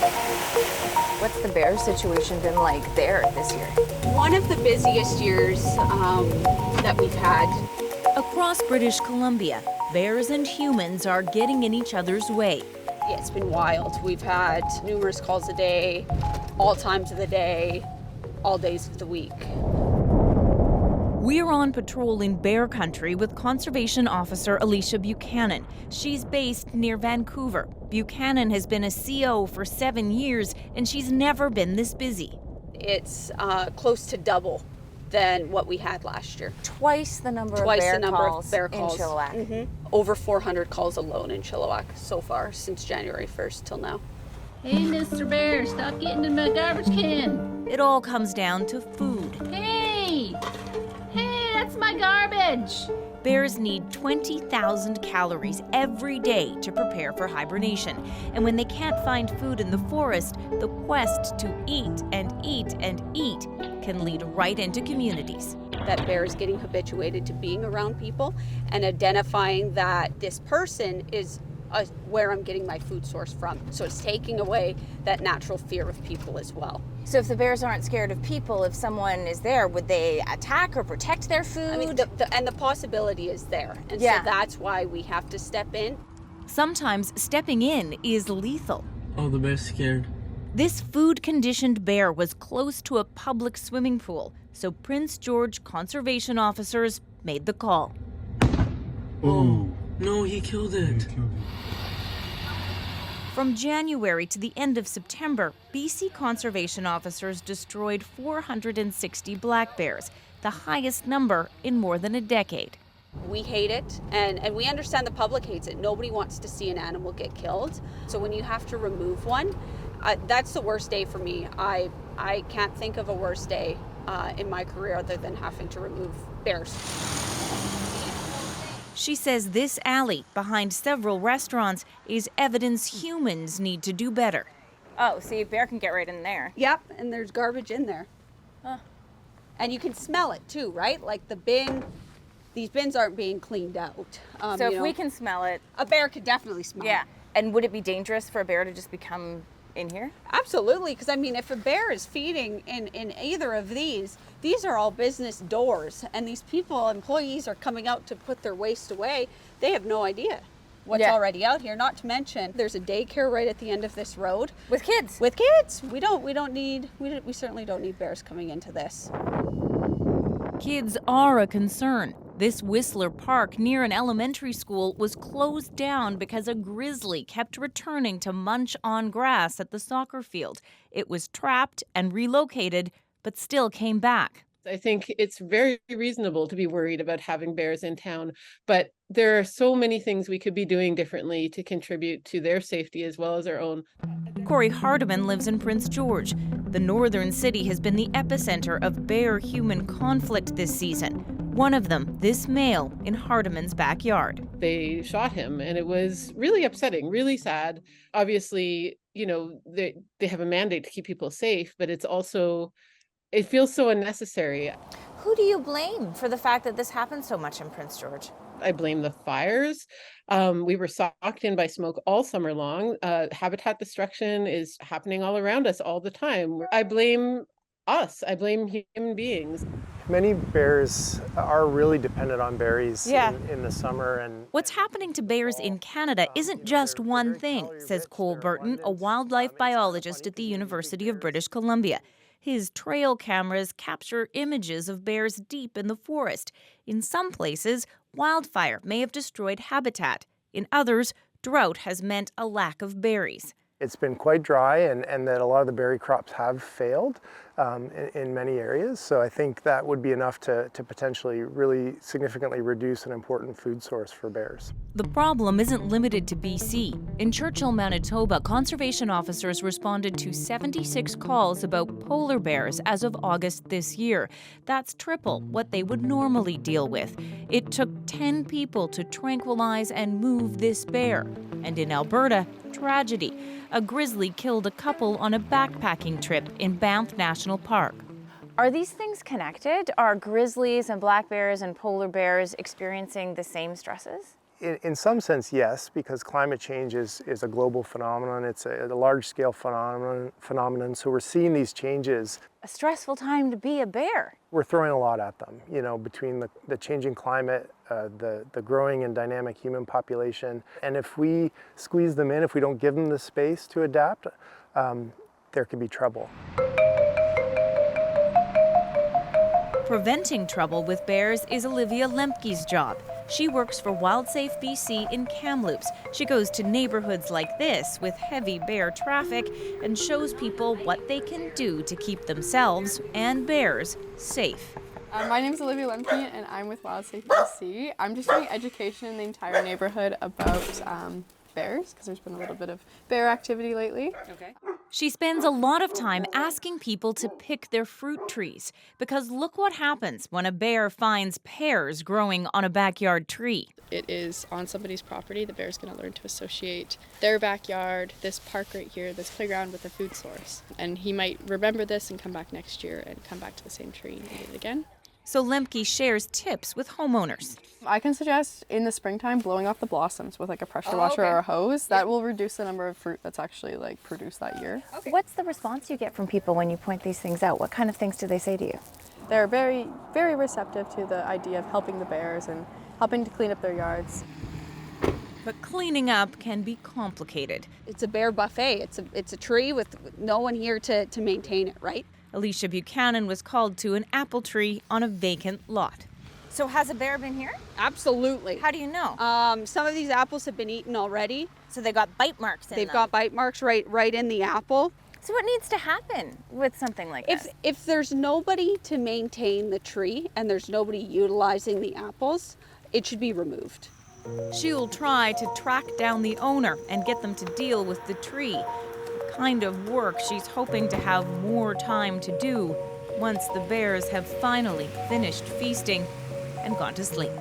What's the bear situation been like there this year? One of the busiest years that we've had. Across British Columbia, bears and humans are getting in each other's way. Yeah, it's been wild. We've had numerous calls a day, all times of the day, all days of the week. We're on patrol in bear country with Conservation Officer Alicia Buchanan. She's based near Vancouver. Buchanan has been a CO for 7 years, and she's never been this busy. It's close to double than what we had last year. Twice the number of bear calls in Chilliwack. Mm-hmm. Over 400 calls alone in Chilliwack so far since January 1st till now. Hey, Mr. Bear, stop getting in my garbage can. It all comes down to food. Hey, that's my garbage. Bears need 20,000 calories every day to prepare for hibernation. And when they can't find food in the forest, the quest to eat and eat and eat can lead right into communities. That bear is getting habituated to being around people and identifying that this person is where I'm getting my food source from. So it's taking away that natural fear of people as well. So if the bears aren't scared of people, if someone is there, would they attack or protect their food? I mean, the possibility is there. And so that's why we have to step in. Sometimes stepping in is lethal. Oh, the bear's scared. This food-conditioned bear was close to a public swimming pool, so Prince George conservation officers made the call. Oh, no, he killed it. From January to the end of September, BC conservation officers destroyed 460 black bears, the highest number in more than a decade. We hate it, and we understand the public hates it. Nobody wants to see an animal get killed. So when you have to remove one, that's the worst day for me. I can't think of a worse day in my career other than having to remove bears. She says this alley, behind several restaurants, is evidence humans need to do better. Oh, see, a bear can get right in there. Yep, and there's garbage in there. Huh. And you can smell it too, right? Like these bins aren't being cleaned out. So if we can smell it... A bear could definitely smell it. Yeah, and would it be dangerous for a bear to just become in here? Absolutely, because I mean, if a bear is feeding in either of these are all business doors, and these employees are coming out to put their waste away. They have no idea what's already out here. Not to mention, there's a daycare right at the end of this road with kids. We certainly don't need bears coming into this. Kids are a concern. This Whistler Park near an elementary school was closed down because a grizzly kept returning to munch on grass at the soccer field. It was trapped and relocated, but still came back. I think it's very reasonable to be worried about having bears in town, but there are so many things we could be doing differently to contribute to their safety as well as our own. Corey Hardiman lives in Prince George. The northern city has been the epicenter of bear-human conflict this season. One of them, this male, in Hardiman's backyard. They shot him, and it was really upsetting, really sad. Obviously, they have a mandate to keep people safe, but it feels so unnecessary. Who do you blame for the fact that this happens so much in Prince George? I blame the fires. We were socked in by smoke all summer long. Habitat destruction is happening all around us all the time. I blame us. I blame human beings. Many bears are really dependent on berries in the summer. And what's happening to bears in Canada isn't just one thing, says Cole Burton, a wildlife biologist at the University of British Columbia. His trail cameras capture images of bears deep in the forest. In some places, wildfire may have destroyed habitat. In others, drought has meant a lack of berries. It's been quite dry and that a lot of the berry crops have failed in many areas. So I think that would be enough to potentially really significantly reduce an important food source for bears. The problem isn't limited to BC. In Churchill, Manitoba, conservation officers responded to 76 calls about polar bears as of August this year. That's triple what they would normally deal with. It took 10 people to tranquilize and move this bear. And in Alberta, tragedy. A grizzly killed a couple on a backpacking trip in Banff National Park. Are these things connected? Are grizzlies and black bears and polar bears experiencing the same stresses? In some sense, yes, because climate change is a global phenomenon. It's a large-scale phenomenon. So we're seeing these changes. A stressful time to be a bear. We're throwing a lot at them, you know, between the changing climate, the growing and dynamic human population. And if we squeeze them in, if we don't give them the space to adapt, there could be trouble. Preventing trouble with bears is Olivia Lemke's job. She works for WildSafe BC in Kamloops. She goes to neighborhoods like this with heavy bear traffic and shows people what they can do to keep themselves and bears safe. My name is Olivia Lemke and I'm with WildSafe BC. I'm just doing education in the entire neighborhood about bears, because there's been a little bit of bear activity lately. Okay. She spends a lot of time asking people to pick their fruit trees, because look what happens when a bear finds pears growing on a backyard tree. It is on somebody's property. The bear's going to learn to associate their backyard, this park right here, this playground, with a food source. And he might remember this and come back next year and come back to the same tree and eat it again. So Lemke shares tips with homeowners. I can suggest in the springtime blowing off the blossoms with like a pressure washer or a hose. That will reduce the number of fruit that's actually like produced that year. What's the response you get from people when you point these things out? What kind of things do they say to you? They're very, very receptive to the idea of helping the bears and helping to clean up their yards. But cleaning up can be complicated. It's a bear buffet. It's a tree with no one here to maintain it, right? Alicia Buchanan was called to an apple tree on a vacant lot. So has a bear been here? Absolutely. How do you know? Some of these apples have been eaten already. So they got bite marks in them. They've got bite marks right in the apple. So what needs to happen with something like this? If there's nobody to maintain the tree and there's nobody utilizing the apples, it should be removed. She'll try to track down the owner and get them to deal with the tree. The kind of work she's hoping to have more time to do once the bears have finally finished feasting and gone to sleep.